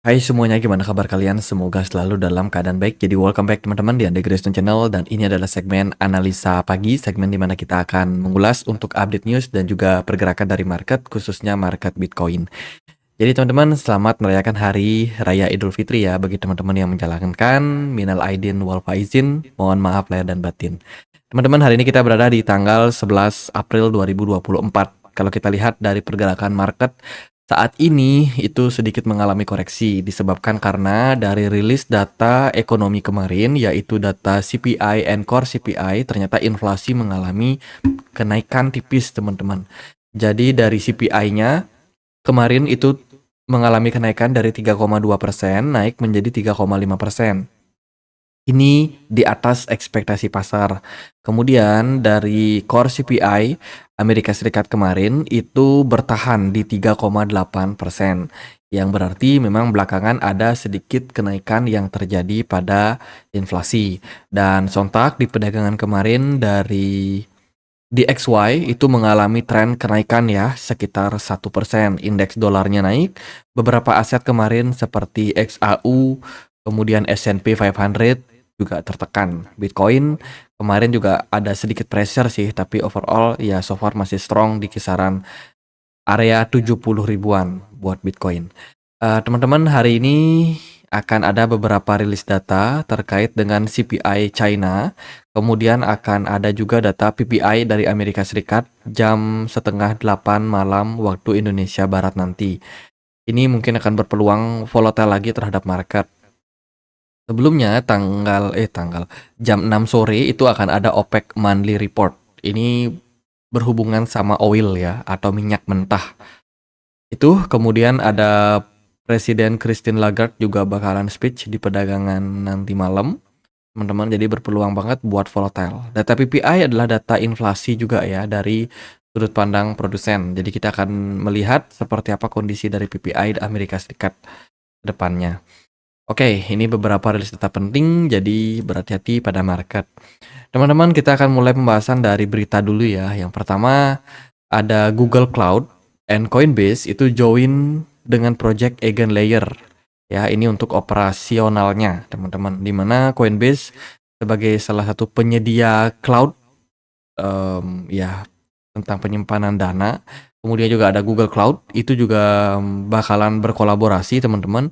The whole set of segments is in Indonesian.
Hai semuanya, gimana kabar kalian? Semoga selalu dalam keadaan baik. Jadi welcome back teman-teman di Ande Grace Channel, dan ini adalah segmen analisa pagi, segmen dimana kita akan mengulas untuk update news dan juga pergerakan dari market, khususnya market Bitcoin. Jadi teman-teman, selamat merayakan Hari Raya Idul Fitri ya bagi teman-teman yang menjalankan. Minal aidin wal faizin, mohon maaf lahir dan batin. Teman-teman, hari ini kita berada di tanggal 11 April 2024. Kalau kita lihat dari pergerakan market saat ini itu sedikit mengalami koreksi disebabkan karena dari rilis data ekonomi kemarin, yaitu data CPI and Core CPI, ternyata inflasi mengalami kenaikan tipis teman-teman. Jadi dari CPI-nya kemarin itu mengalami kenaikan dari 3,2% naik menjadi 3,5%. Ini di atas ekspektasi pasar. Kemudian dari Core CPI Amerika Serikat kemarin itu bertahan di 3,8%, yang berarti memang belakangan ada sedikit kenaikan yang terjadi pada inflasi. Dan sontak di perdagangan kemarin dari DXY itu mengalami tren kenaikan ya sekitar 1%. Indeks dolarnya naik, beberapa aset kemarin seperti XAU, kemudian S&P 500 juga tertekan. Bitcoin kemarin juga ada sedikit pressure sih, tapi overall ya so far masih strong di kisaran area 70 ribuan buat Bitcoin. Teman-teman, hari ini akan ada beberapa rilis data terkait dengan CPI China. Kemudian akan ada juga data PPI dari Amerika Serikat jam setengah 8 malam waktu Indonesia Barat nanti. Ini mungkin akan berpeluang volatile lagi terhadap market. Sebelumnya tanggal jam 6 sore itu akan ada OPEC monthly report. Ini berhubungan sama oil ya, atau minyak mentah. Itu kemudian ada Presiden Christine Lagarde juga bakalan speech di perdagangan nanti malam. Teman-teman, jadi berpeluang banget buat volatile. Data PPI adalah data inflasi juga ya dari sudut pandang produsen. Jadi kita akan melihat seperti apa kondisi dari PPI Amerika Serikat ke depannya. Oke, ini beberapa rilis data penting, jadi berhati-hati pada market. Teman-teman, kita akan mulai pembahasan dari berita dulu ya. Yang pertama, ada Google Cloud and Coinbase itu join dengan project Eigenlayer. Ya, ini untuk operasionalnya, teman-teman. Di mana Coinbase sebagai salah satu penyedia cloud ya tentang penyimpanan dana. Kemudian juga ada Google Cloud, itu juga bakalan berkolaborasi teman-teman,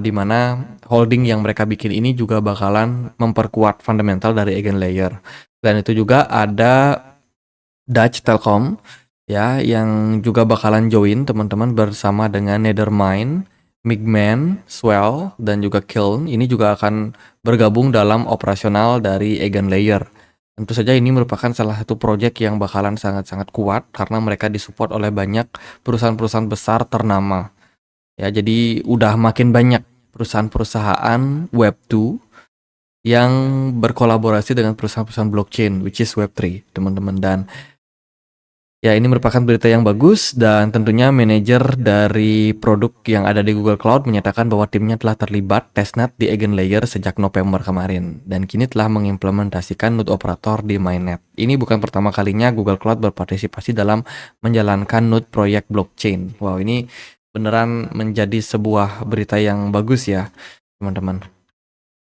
di mana holding yang mereka bikin ini juga bakalan memperkuat fundamental dari Eigenlayer. Dan itu juga ada Dutch Telkom ya yang juga bakalan join teman-teman bersama dengan Nethermind, Migman, Swell, dan juga Kiln. Ini juga akan bergabung dalam operasional dari Eigenlayer. Tentu saja ini merupakan salah satu proyek yang bakalan sangat-sangat kuat karena mereka disupport oleh banyak perusahaan-perusahaan besar ternama. Ya, jadi udah makin banyak perusahaan-perusahaan Web2 yang berkolaborasi dengan perusahaan-perusahaan blockchain, which is Web3, teman-teman. Dan ya, ini merupakan berita yang bagus, dan tentunya manajer dari produk yang ada di Google Cloud menyatakan bahwa timnya telah terlibat testnet di Eigenlayer sejak November kemarin dan kini telah mengimplementasikan node operator di mainnet. Ini bukan pertama kalinya Google Cloud berpartisipasi dalam menjalankan node proyek blockchain. Wow, ini beneran menjadi sebuah berita yang bagus ya, teman-teman.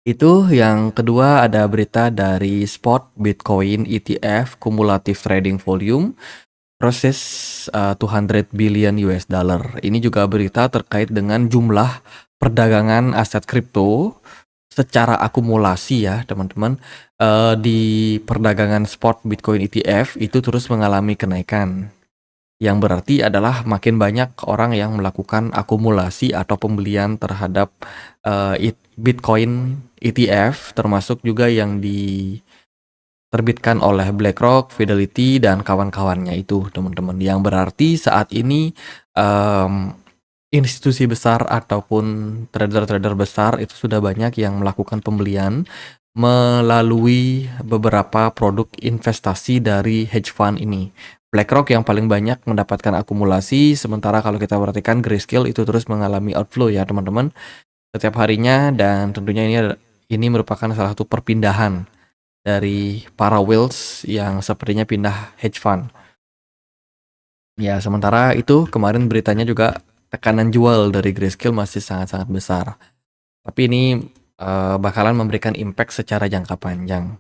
Itu yang kedua, ada berita dari Spot Bitcoin ETF Cumulative Trading Volume proses 200 billion US dollar. Ini juga berita terkait dengan jumlah perdagangan aset kripto secara akumulasi ya teman-teman. Di perdagangan spot Bitcoin ETF itu terus mengalami kenaikan. Yang berarti adalah makin banyak orang yang melakukan akumulasi atau pembelian terhadap Bitcoin ETF, termasuk juga yang diterbitkan oleh BlackRock, Fidelity, dan kawan-kawannya itu teman-teman. Yang berarti saat ini institusi besar ataupun trader-trader besar itu sudah banyak yang melakukan pembelian melalui beberapa produk investasi dari hedge fund ini. BlackRock yang paling banyak mendapatkan akumulasi, sementara kalau kita perhatikan Grayscale itu terus mengalami outflow ya teman-teman setiap harinya, dan tentunya ini merupakan salah satu perpindahan dari para whales yang sepertinya pindah hedge fund. Ya, sementara itu kemarin beritanya juga tekanan jual dari Grayscale masih sangat-sangat besar. Tapi ini bakalan memberikan impact secara jangka panjang.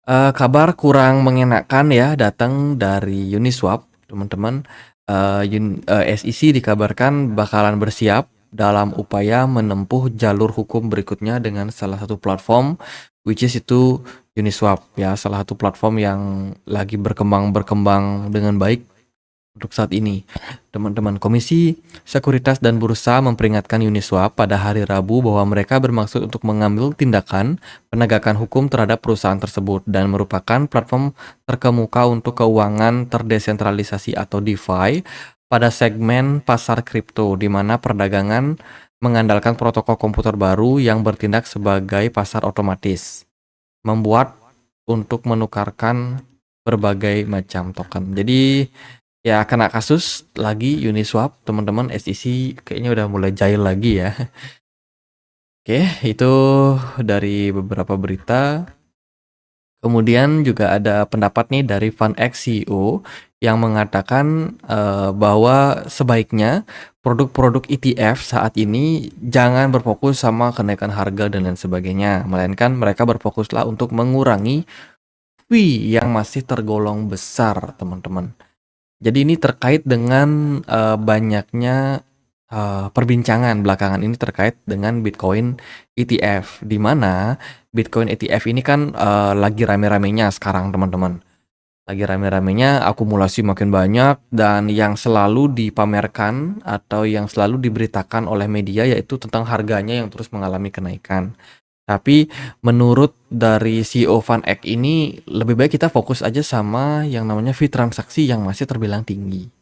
Kabar kurang mengenakan ya datang dari Uniswap, teman-teman. SEC dikabarkan bakalan bersiap dalam upaya menempuh jalur hukum berikutnya dengan salah satu platform, which is itu Uniswap ya, salah satu platform yang lagi berkembang dengan baik untuk saat ini. Teman-teman, Komisi Sekuritas dan Bursa memperingatkan Uniswap pada hari Rabu bahwa mereka bermaksud untuk mengambil tindakan penegakan hukum terhadap perusahaan tersebut dan merupakan platform terkemuka untuk keuangan terdesentralisasi atau DeFi pada segmen pasar kripto, di mana perdagangan mengandalkan protokol komputer baru yang bertindak sebagai pasar otomatis, membuat untuk menukarkan berbagai macam token. Jadi ya kena kasus lagi Uniswap, teman-teman. SEC kayaknya udah mulai jahil lagi ya. Oke, itu dari beberapa berita. Kemudian juga ada pendapat nih dari FunX CEO yang mengatakan bahwa sebaiknya produk-produk ETF saat ini jangan berfokus sama kenaikan harga dan lain sebagainya, melainkan mereka berfokuslah untuk mengurangi fee yang masih tergolong besar, teman-teman. Jadi ini terkait dengan banyaknya perbincangan belakangan ini terkait dengan Bitcoin ETF, di mana Bitcoin ETF ini kan lagi rame-ramenya sekarang, teman-teman. Lagi rame-ramenya, akumulasi makin banyak, dan yang selalu dipamerkan atau yang selalu diberitakan oleh media yaitu tentang harganya yang terus mengalami kenaikan. Tapi menurut dari CEO FunX ini, lebih baik kita fokus aja sama yang namanya fee transaksi yang masih terbilang tinggi.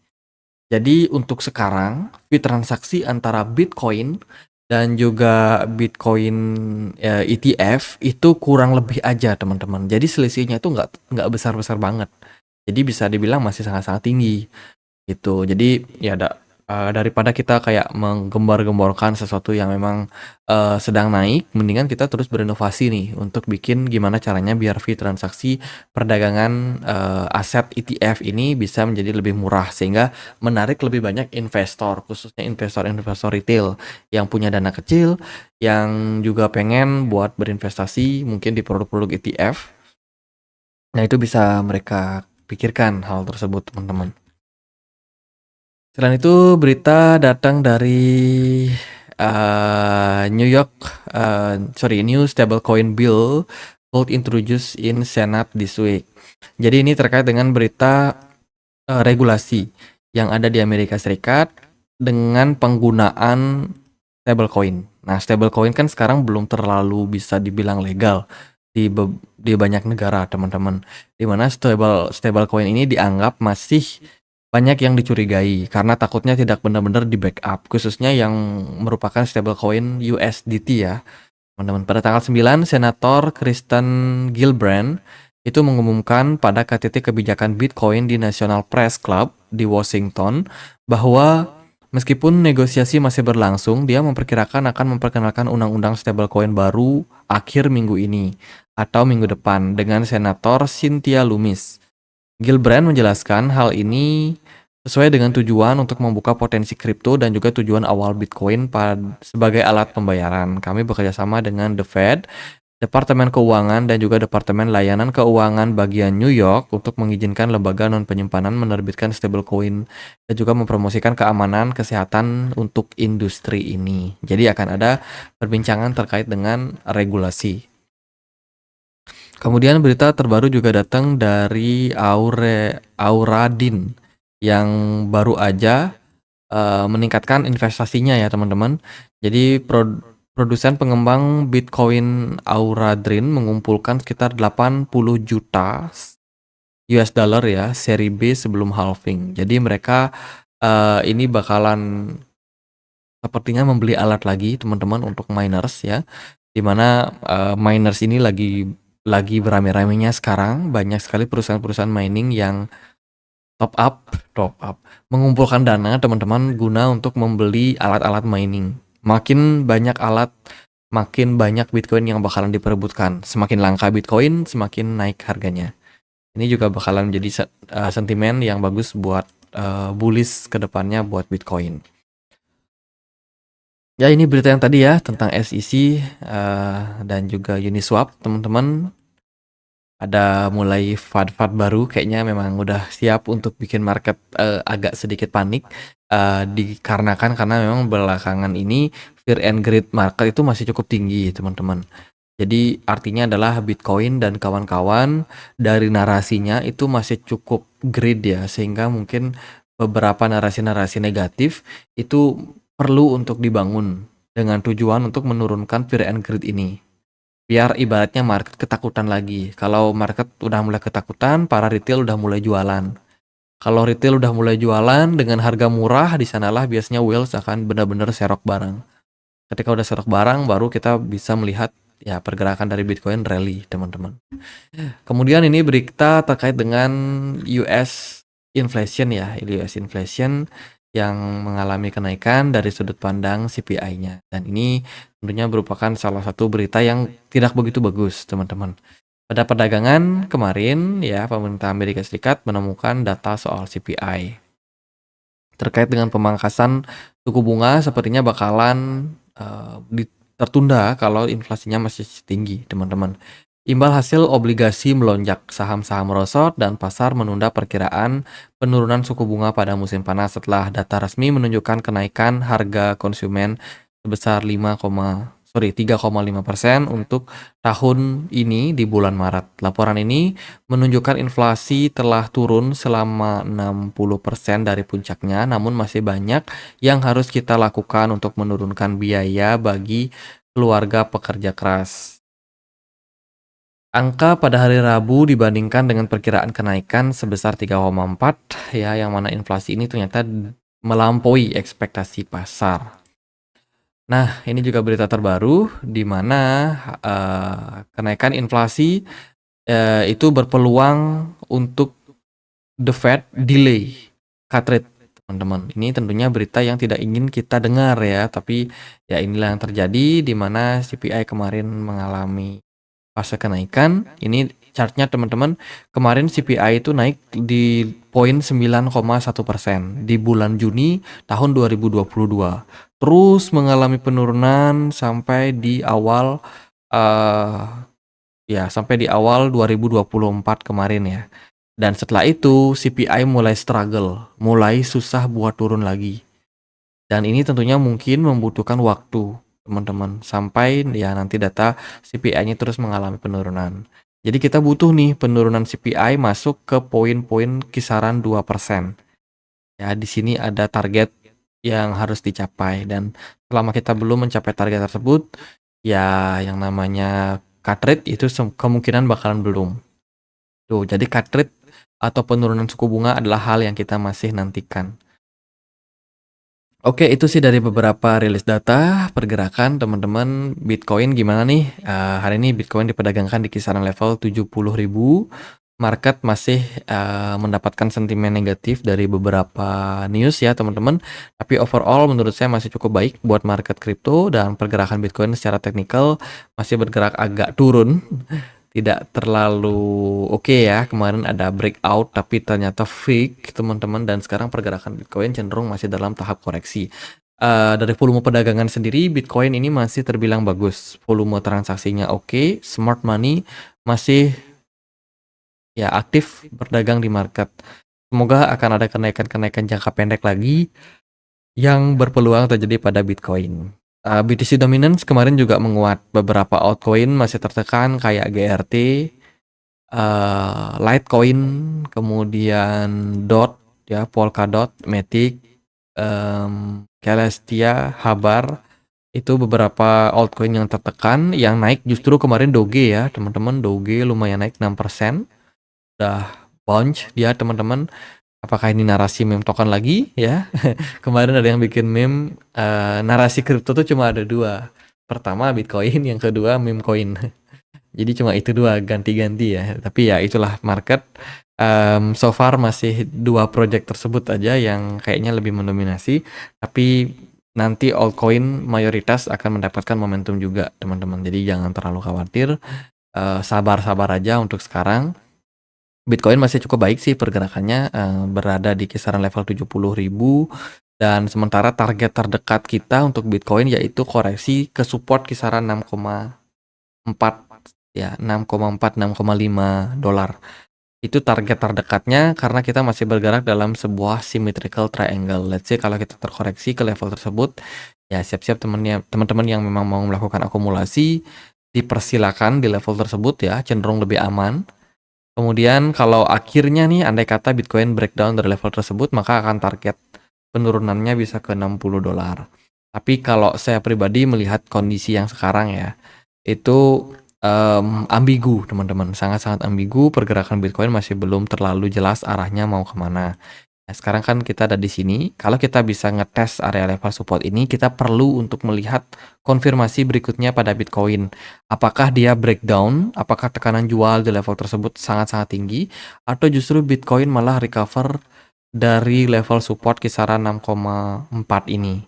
Jadi untuk sekarang, fee transaksi antara Bitcoin dan juga Bitcoin ETF itu kurang lebih aja, teman-teman. Jadi selisihnya itu nggak besar-besar banget. Jadi bisa dibilang masih sangat-sangat tinggi gitu. Jadi ya daripada kita kayak menggembar-gemborkan sesuatu yang memang sedang naik, mendingan kita terus berinovasi nih untuk bikin gimana caranya biar fee transaksi perdagangan aset ETF ini bisa menjadi lebih murah sehingga menarik lebih banyak investor, khususnya investor-investor retail yang punya dana kecil, yang juga pengen buat berinvestasi mungkin di produk-produk ETF. Nah, itu bisa mereka pikirkan hal tersebut, teman-teman. Selain itu, berita datang dari new stablecoin bill will introduced in Senate this week. Jadi ini terkait dengan berita regulasi yang ada di Amerika Serikat dengan penggunaan stablecoin. Nah, stablecoin kan sekarang belum terlalu bisa dibilang legal di banyak negara, teman-teman. Di mana stablecoin ini dianggap masih banyak yang dicurigai karena takutnya tidak benar-benar di backup, khususnya yang merupakan stablecoin USDT ya, teman-teman. Pada tanggal 9, Senator Kristen Gillibrand itu mengumumkan pada KTT kebijakan Bitcoin di National Press Club di Washington bahwa meskipun negosiasi masih berlangsung, dia memperkirakan akan memperkenalkan undang-undang stablecoin baru akhir minggu ini atau minggu depan dengan Senator Cynthia Lummis. Gillibrand menjelaskan hal ini sesuai dengan tujuan untuk membuka potensi kripto dan juga tujuan awal Bitcoin sebagai alat pembayaran. Kami bekerjasama dengan The Fed, Departemen Keuangan, dan juga Departemen Layanan Keuangan bagian New York untuk mengizinkan lembaga non-penyimpanan menerbitkan stablecoin dan juga mempromosikan keamanan kesehatan untuk industri ini. Jadi akan ada perbincangan terkait dengan regulasi. Kemudian berita terbaru juga datang dari Auradin yang baru aja meningkatkan investasinya ya, teman-teman. Jadi produsen pengembang Bitcoin Auradin mengumpulkan sekitar 80 juta US dollar ya, seri B sebelum halving. Jadi mereka ini bakalan sepertinya membeli alat lagi, teman-teman, untuk miners ya. Dimana miners ini lagi berame-ramenya sekarang, banyak sekali perusahaan-perusahaan mining yang top up, mengumpulkan dana, teman-teman, guna untuk membeli alat-alat mining. Makin banyak alat, makin banyak Bitcoin yang bakalan diperebutkan. Semakin langka Bitcoin, semakin naik harganya. Ini juga bakalan menjadi sentimen yang bagus buat bullish ke depannya buat Bitcoin. Ya ini berita yang tadi ya tentang SEC dan juga Uniswap teman-teman. Ada mulai fad-fad baru kayaknya memang udah siap untuk bikin market agak sedikit panik dikarenakan karena memang belakangan ini fear and greed market itu masih cukup tinggi teman-teman. Jadi artinya adalah Bitcoin dan kawan-kawan dari narasinya itu masih cukup greed ya, sehingga mungkin beberapa narasi-narasi negatif itu perlu untuk dibangun dengan tujuan untuk menurunkan fear and greed ini. Biar ibaratnya market ketakutan lagi. Kalau market udah mulai ketakutan, para retail udah mulai jualan. Kalau retail udah mulai jualan dengan harga murah, di sanalah biasanya whales akan benar-benar serok barang. Ketika udah serok barang, baru kita bisa melihat ya pergerakan dari Bitcoin rally, teman-teman. Kemudian ini berita terkait dengan US inflation ya, US inflation yang mengalami kenaikan dari sudut pandang CPI-nya. Dan ini tentunya merupakan salah satu berita yang tidak begitu bagus, teman-teman. Pada perdagangan kemarin ya, pemerintah Amerika Serikat menemukan data soal CPI. Terkait dengan pemangkasan suku bunga sepertinya bakalan tertunda kalau inflasinya masih tinggi, teman-teman. Imbal hasil obligasi melonjak, saham-saham merosot, dan pasar menunda perkiraan penurunan suku bunga pada musim panas setelah data resmi menunjukkan kenaikan harga konsumen sebesar 3,5% untuk tahun ini di bulan Maret. Laporan ini menunjukkan inflasi telah turun selama 60% dari puncaknya, namun masih banyak yang harus kita lakukan untuk menurunkan biaya bagi keluarga pekerja keras. Angka pada hari Rabu dibandingkan dengan perkiraan kenaikan sebesar 3,4 ya, yang mana inflasi ini ternyata melampaui ekspektasi pasar. Nah, ini juga berita terbaru di mana kenaikan inflasi itu berpeluang untuk The Fed delay cut rate, teman-teman. Ini tentunya berita yang tidak ingin kita dengar ya, tapi ya inilah yang terjadi di mana CPI kemarin mengalami fase kenaikan. Ini chartnya teman-teman. Kemarin CPI itu naik di poin 9,1% di bulan Juni tahun 2022. Terus mengalami penurunan sampai di awal sampai di awal 2024 kemarin ya. Dan setelah itu CPI mulai struggle, mulai susah buat turun lagi. Dan ini tentunya mungkin membutuhkan waktu, teman-teman, sampai ya nanti data CPI-nya terus mengalami penurunan. Jadi kita butuh nih penurunan CPI masuk ke poin-poin kisaran 2%. Ya, di sini ada target yang harus dicapai dan selama kita belum mencapai target tersebut, ya yang namanya cut rate itu kemungkinan bakalan belum. Tuh, jadi cut rate atau penurunan suku bunga adalah hal yang kita masih nantikan. Oke, itu sih dari beberapa rilis data pergerakan teman-teman Bitcoin gimana nih? Hari ini Bitcoin diperdagangkan di kisaran level 70.000. Market masih mendapatkan sentimen negatif dari beberapa news ya teman-teman. Tapi overall menurut saya masih cukup baik buat market kripto dan pergerakan Bitcoin secara teknikal masih bergerak agak turun. Tidak terlalu oke ya. Kemarin ada breakout tapi ternyata fake teman-teman, dan sekarang pergerakan Bitcoin cenderung masih dalam tahap koreksi. Dari volume perdagangan sendiri Bitcoin ini masih terbilang bagus. Volume transaksinya oke, smart money masih ya aktif berdagang di market. Semoga akan ada kenaikan-kenaikan jangka pendek lagi yang berpeluang terjadi pada Bitcoin. BTC Dominance kemarin juga menguat, beberapa altcoin masih tertekan kayak GRT, Litecoin, kemudian DOT ya, Polkadot, Matic, Celestia, Habar, itu beberapa altcoin yang tertekan. Yang naik justru kemarin Doge ya teman-teman. Doge lumayan naik 6%, udah bounce dia teman-teman. Apakah ini narasi meme token lagi ya? Kemarin ada yang bikin meme narasi kripto tuh cuma ada dua. Pertama Bitcoin, yang kedua meme coin. Jadi cuma itu dua, ganti-ganti ya. Tapi ya itulah market. So far masih dua project tersebut aja yang kayaknya lebih mendominasi. Tapi nanti altcoin mayoritas akan mendapatkan momentum juga teman-teman. Jadi jangan terlalu khawatir. Sabar-sabar aja untuk sekarang. Bitcoin masih cukup baik sih pergerakannya, berada di kisaran level 70.000 dan sementara target terdekat kita untuk Bitcoin yaitu koreksi ke support kisaran 6,4 ya, 6,4, 6,5 dolar. Itu target terdekatnya karena kita masih bergerak dalam sebuah symmetrical triangle. Let's say kalau kita terkoreksi ke level tersebut, ya siap-siap teman-teman yang memang mau melakukan akumulasi, dipersilakan di level tersebut ya, cenderung lebih aman. Kemudian kalau akhirnya nih andai kata Bitcoin breakdown dari level tersebut, maka akan target penurunannya bisa ke 60 dolar. Tapi kalau saya pribadi melihat kondisi yang sekarang ya, itu ambigu teman-teman, sangat-sangat ambigu. Pergerakan Bitcoin masih belum terlalu jelas arahnya mau kemana. Nah, sekarang kan kita ada di sini. Kalau kita bisa ngetes area level support ini, kita perlu untuk melihat konfirmasi berikutnya pada Bitcoin. Apakah dia breakdown? Apakah tekanan jual di level tersebut sangat-sangat tinggi? Atau justru Bitcoin malah recover dari level support kisaran 6,4 ini?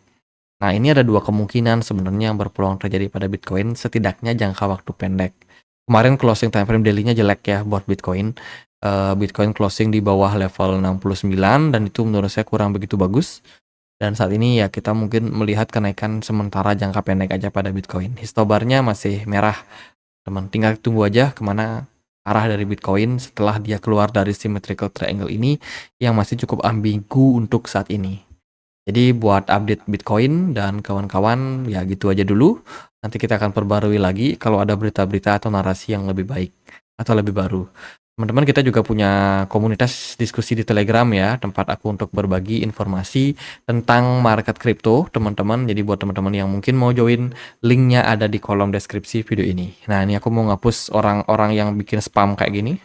Nah, ini ada dua kemungkinan sebenarnya yang berpeluang terjadi pada Bitcoin, setidaknya jangka waktu pendek. Kemarin closing time frame daily-nya jelek ya buat Bitcoin. Bitcoin closing di bawah level 69 dan itu menurut saya kurang begitu bagus. Dan saat ini ya kita mungkin melihat kenaikan sementara jangka pendek aja pada Bitcoin. Histobarnya masih merah, teman. Tinggal tunggu aja kemana arah dari Bitcoin setelah dia keluar dari symmetrical triangle ini yang masih cukup ambigu untuk saat ini. Jadi buat update Bitcoin dan kawan-kawan ya gitu aja dulu. Nanti kita akan perbarui lagi kalau ada berita-berita atau narasi yang lebih baik atau lebih baru. Teman-teman, kita juga punya komunitas diskusi di Telegram ya, tempat aku untuk berbagi informasi tentang market kripto, teman-teman. Jadi buat teman-teman yang mungkin mau join, linknya ada di kolom deskripsi video ini. Nah, ini aku mau ngapus orang-orang yang bikin spam kayak gini.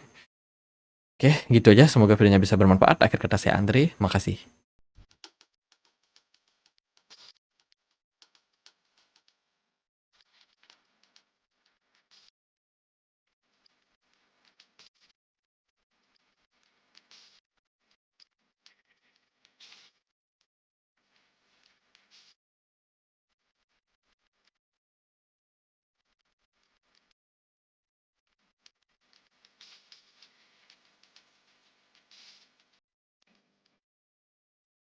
Oke, gitu aja. Semoga videonya bisa bermanfaat. Akhir kata saya Andre, makasih.